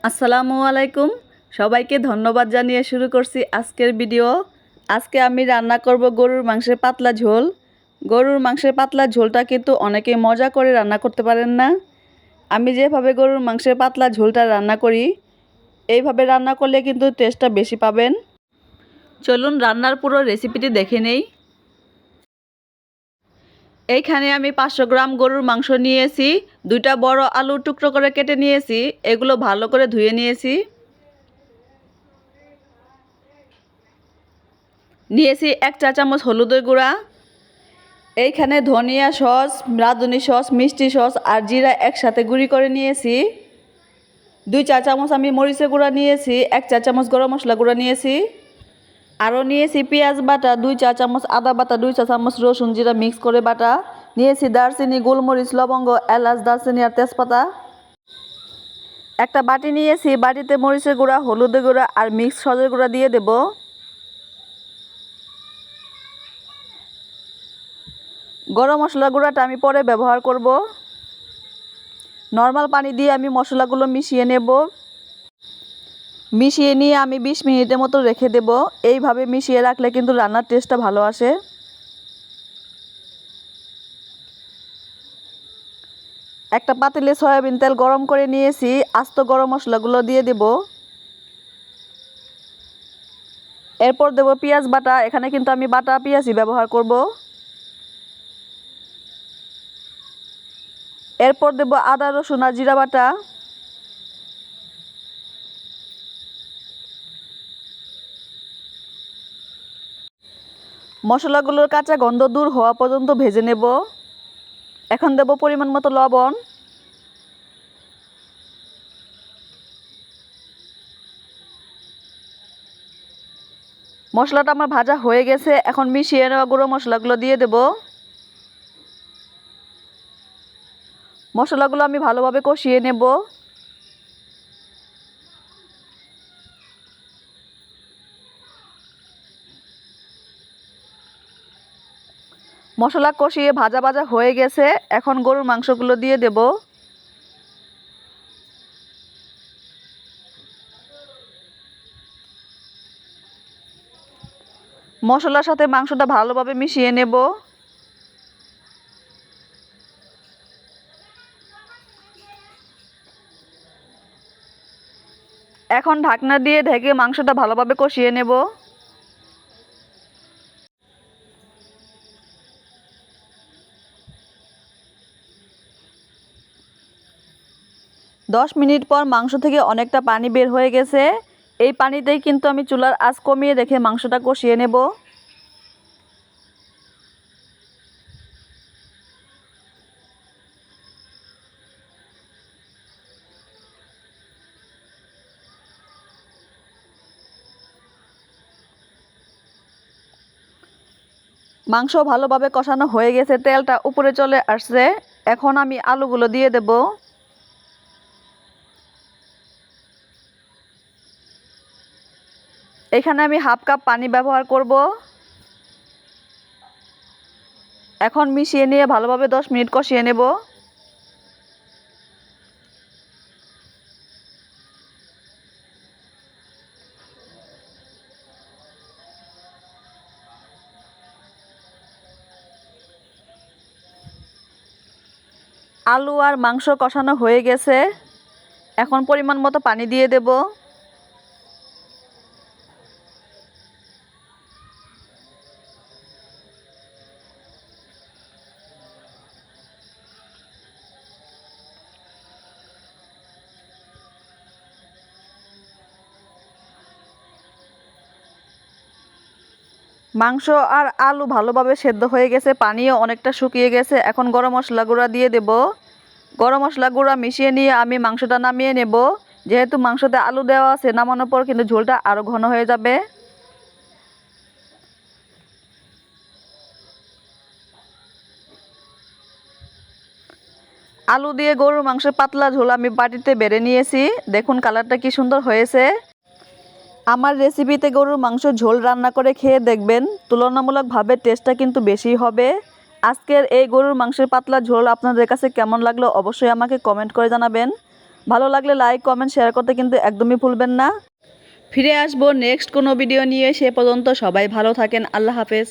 আসসালামু আলাইকুম। সবাইকে ধন্যবাদ জানিয়ে শুরু করছি আজকের ভিডিও। আজকে আমি রান্না করব গরুর মাংসের পাতলা ঝোল। গরুর মাংসের পাতলা ঝোলটা কিন্তু অনেকে মজা করে রান্না করতে পারেন না। আমি যেভাবে গরুর মাংসের পাতলা ঝোলটা রান্না করি, এইভাবে রান্না করলে কিন্তু টেস্টটা বেশি পাবেন। চলুন রান্নার পুরো রেসিপিটি দেখে নেই। এইখানে আমি 500 গ্রাম গরুর মাংস নিয়েছি। 2টা বড় আলু টুকরো করে কেটে নিয়েছি। এগুলো ভালো করে ধুয়ে নিয়েছি। নিয়েছি 1 চা চামচ হলুদের গুঁড়া। এইখানে ধনিয়া সস, রাঁধুনি সস, মিষ্টি সস আর জিরা একসাথে গুঁড়ি করে নিয়েছি। 2 চা চামচ আমি মরিচের গুঁড়া নিয়েছি। 1 চা চামচ গরম মশলা গুঁড়া নিয়েছি। আরও নিয়েছি পেঁয়াজ বাটা 2 চা চামচ, আদা বাটা 2 চা চামচ, রসুন জিরা মিক্স করে বাটা নিয়েছি। দারচিনি, গোলমরিচ, লবঙ্গ, এলাচ, দারচিনি আর তেজপাতা। একটা বাটি নিয়েছি। বাটিতে মরিচের গুঁড়া, হলুদের গুঁড়া আর মিক্স সসের গুঁড়া দিয়ে দেব। গরম মশলা গুঁড়াটা আমি পরে ব্যবহার করব। নর্মাল পানি দিয়ে আমি মশলাগুলো মিশিয়ে নেব। মিশিয়ে নিয়ে আমি 20 মিনিটের মতো রেখে দেব। এইভাবে মিশিয়ে রাখলে কিন্তু রান্নার টেস্টটা ভালো আসে। একটা পাতিলে সয়াবিন তেল গরম করে নিয়েছি। আস্ত গরম মশলাগুলো দিয়ে দেব। এরপর দেব পেঁয়াজ বাটা। এখানে কিন্তু আমি বাটা পেঁয়াজই ব্যবহার করব। এরপর দেব আদা, রসুন আর জিরা বাটা। মশলাগুলোর কাঁচা গন্ধ দূর হওয়া পর্যন্ত ভেজে নেব। এখন দেব পরিমাণ মতো লবণ। মশলাটা আমার ভাজা হয়ে গেছে। এখন মিশিয়ে নেওয়া গুঁড়ো মশলাগুলো দিয়ে দেব। মশলাগুলো আমি ভালোভাবে কষিয়ে নেব। মশলা কষিয়ে ভাজা ভাজা হয়ে গেছে। এখন গরুর মাংসগুলো দিয়ে দেব। মশলার সাথে মাংসটা ভালোভাবে মিশিয়ে নেব। এখন ঢাকনা দিয়ে ঢেকে মাংসটা ভালোভাবে কষিয়ে নেব। 10 মিনিট পর মাংস থেকে অনেকটা পানি বের হয়ে গেছে। এই পানিতেই কিন্তু আমি চুলার আঁচ কমিয়ে রেখে মাংসটা কষিয়ে নেব। মাংস ভালোভাবে কষানো হয়ে গেছে। তেলটা উপরে চলে আসছে। এখন আমি আলুগুলো দিয়ে দেব। এখানে আমি হাফ কাপ পানি ব্যবহার করব। এখন মিশিয়ে নিয়ে ভালোভাবে 10 মিনিট কষিয়ে নেব। আলু আর মাংস কষানো হয়ে গেছে। এখন পরিমাণ মতো পানি দিয়ে দেব। মাংস আর আলু ভালোভাবে সেদ্ধ হয়ে গেছে। পানিও অনেকটা শুকিয়ে গেছে। এখন গরম মশলা গুঁড়া দিয়ে দেব। গরম মশলা গুঁড়া মিশিয়ে নিয়ে আমি মাংসটা নামিয়ে নেব। যেহেতু মাংসতে আলু দেওয়া আছে, নামানোর পর কিন্তু ঝোলটা আরও ঘন হয়ে যাবে। আলু দিয়ে গরুর মাংসের পাতলা ঝোল আমি বাটিতে বেড়ে নিয়েছি। দেখুন কালারটা কি সুন্দর হয়েছে। আমার রেসিপিতে গরুর মাংস ঝোল রান্না করে খেয়ে দেখবেন, তুলনামূলকভাবে টেস্টটা কিন্তু বেশি হবে। আজকের এই গরুর মাংসের পাতলা ঝোল আপনাদের কাছে কেমন লাগলো অবশ্যই আমাকে কমেন্ট করে জানাবেন। ভালো লাগলে লাইক কমেন্ট শেয়ার করতে কিন্তু একদমই ভুলবেন না। ফিরে আসবো নেক্সট কোনো ভিডিও নিয়ে, সে পর্যন্ত সবাই ভালো থাকেন। আল্লাহ হাফেজ।